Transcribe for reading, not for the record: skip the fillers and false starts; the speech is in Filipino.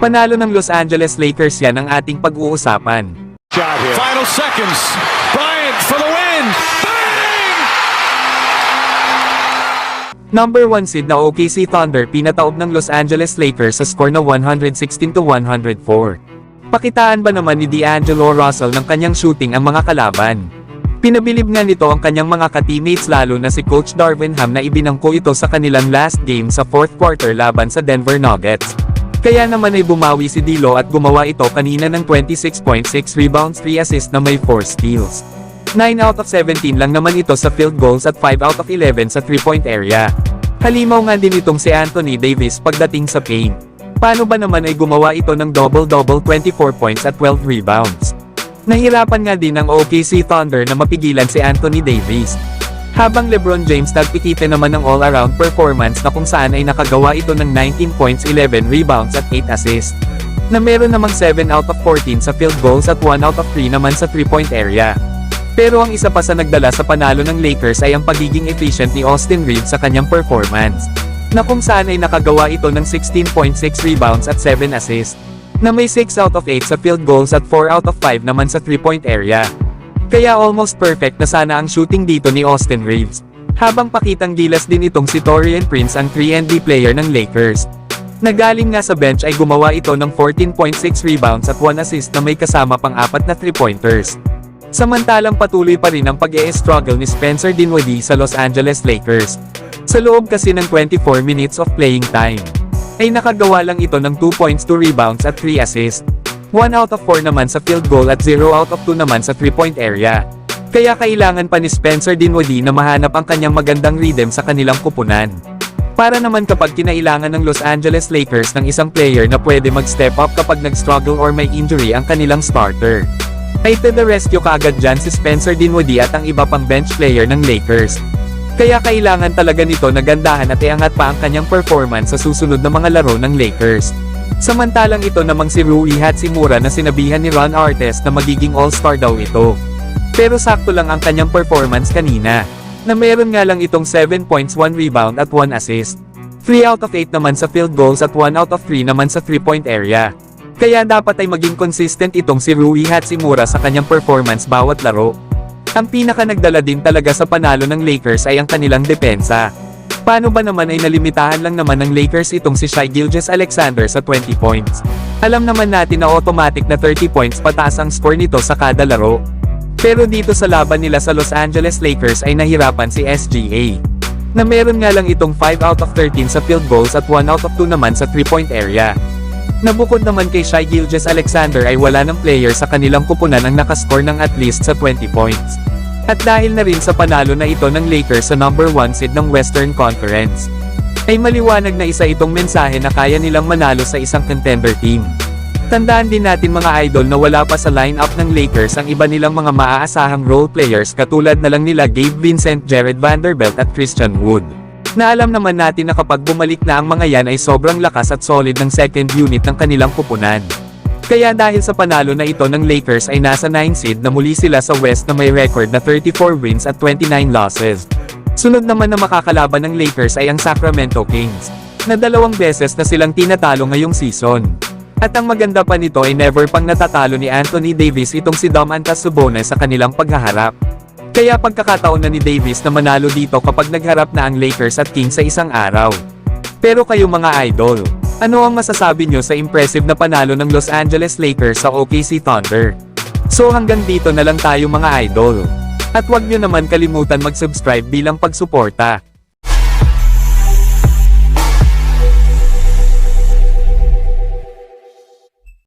Panalo ng Los Angeles Lakers yan ang ating pag-uusapan. Shot here. Final seconds. Bryant for the win. Bang! Number 1 seed na OKC Thunder pinataob ng Los Angeles Lakers sa score na 116-104. Pakitaan ba naman ni D'Angelo Russell ng kanyang shooting ang mga kalaban? Pinabilib nga nito ang kanyang mga ka-teammates lalo na si Coach Darvin Ham na ibinangko ito sa kanilang last game sa fourth quarter laban sa Denver Nuggets. Kaya naman ay bumawi si D'Lo at gumawa ito kanina ng 26.6 rebounds, 3 assists na may 4 steals. 9 out of 17 lang naman ito sa field goals at 5 out of 11 sa 3-point area. Halimaw nga din itong si Anthony Davis pagdating sa paint. Paano ba naman ay gumawa ito ng double-double, 24 points at 12 rebounds? Nahirapan nga din ang OKC Thunder na mapigilan si Anthony Davis. Habang LeBron James nagpikite naman ng all-around performance na kung saan ay nakagawa ito ng 19 points, 11 rebounds at 8 assists. Na meron namang 7 out of 14 sa field goals at 1 out of 3 naman sa 3-point area. Pero ang isa pa sa nagdala sa panalo ng Lakers ay ang pagiging efficient ni Austin Reeves sa kanyang performance. Na kung saan ay nakagawa ito ng 16.6 rebounds at 7 assists. Na may 6 out of 8 sa field goals at 4 out of 5 naman sa 3-point area. Kaya almost perfect na sana ang shooting dito ni Austin Reeves. Habang pakitang gilas din itong si Taurean Prince ang 3&D player ng Lakers. Nagaling nga sa bench ay gumawa ito ng 14.6 rebounds at 1 assist na may kasama pang 4 na 3-pointers. Samantalang patuloy pa rin ang pag-e-struggle ni Spencer Dinwiddie sa Los Angeles Lakers. Sa loob kasi ng 24 minutes of playing time, ay nakagawa lang ito ng 2 points, 2 rebounds at 3 assists. 1 out of 4 naman sa field goal at 0 out of 2 naman sa 3-point area. Kaya kailangan pa ni Spencer Dinwiddie na mahanap ang kanyang magandang rhythm sa kanilang kupunan. Para naman kapag kinailangan ng Los Angeles Lakers ng isang player na pwede mag-step up kapag nag-struggle or may injury ang kanilang starter, ay to the rescue kaagad dyan si Spencer Dinwiddie at ang iba pang bench player ng Lakers. Kaya kailangan talaga nito na gandahan at iangat pa ang kanyang performance sa susunod na mga laro ng Lakers. Samantalang ito namang si Rui Hachimura na sinabihan ni Ron Artest na magiging all-star daw ito. Pero sakto lang ang kanyang performance kanina, na meron nga lang itong 7 points, 1 rebound at 1 assist. 3 out of 8 naman sa field goals at 1 out of 3 naman sa 3-point area. Kaya dapat ay maging consistent itong si Rui Hachimura sa kanyang performance bawat laro. Ang pinaka nagdala din talaga sa panalo ng Lakers ay ang kanilang depensa. Paano ba naman ay nalimitahan lang naman ng Lakers itong si Shai Gilgeous-Alexander sa 20 points. Alam naman natin na automatic na 30 points pataas ang score nito sa kada laro. Pero dito sa laban nila sa Los Angeles Lakers ay nahirapan si SGA. Na meron nga lang itong 5 out of 13 sa field goals at 1 out of 2 naman sa 3-point area. Nabukod naman kay Shai Gilgeous-Alexander ay wala ng player sa kanilang kupunan ang nakascore ng at least sa 20 points. At dahil na rin sa panalo na ito ng Lakers sa number 1 seed ng Western Conference, ay maliwanag na isa itong mensahe na kaya nilang manalo sa isang contender team. Tandaan din natin mga idol na wala pa sa lineup ng Lakers ang iba nilang mga maaasahang role players katulad na lang nila Gabe Vincent, Jared Vanderbilt at Christian Wood. Na alam naman natin na kapag bumalik na ang mga yan ay sobrang lakas at solid ng second unit ng kanilang kupunan. Kaya dahil sa panalo na ito ng Lakers ay nasa 9 seed na muli sila sa West na may record na 34 wins at 29 losses. Sunod naman na makakalaban ng Lakers ay ang Sacramento Kings, na 2 beses na silang tinatalo ngayong season. At ang maganda pa nito ay never pang natatalo ni Anthony Davis itong si Domantas Sabonis sa kanilang paghaharap. Kaya pagkakataon na ni Davis na manalo dito kapag nagharap na ang Lakers at Kings sa isang araw. Pero kayo mga idol, ano ang masasabi nyo sa impressive na panalo ng Los Angeles Lakers sa OKC Thunder? So hanggang dito na lang tayo mga idol. At huwag nyo naman kalimutan mag-subscribe bilang pagsuporta.